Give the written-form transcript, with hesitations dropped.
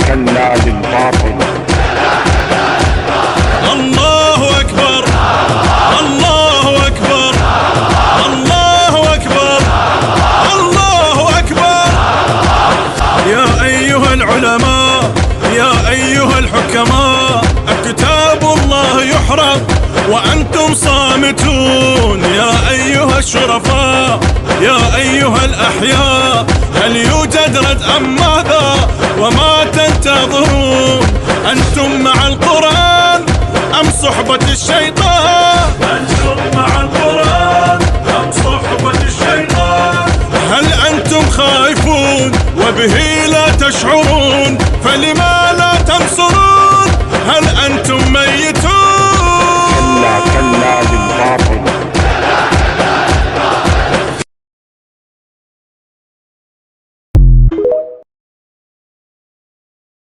كلا للباطل. الله أكبر الله أكبر الله أكبر الله أكبر. يا أيها العلماء يا أيها الحكماء، كتاب الله يحرق وأنتم صامتون. يا أيها الشرفاء يا أيها الأحياء، هل يوجد رد أم ماذا وما تنتظرون؟ أنتم مع القرآن أم صحبة الشيطان؟ أنتم مع القرآن أم صحبة الشيطان؟ هل أنتم خائفون وبه لا تشعرون؟ فلما لا تنصرون؟ هل أنتم ميتون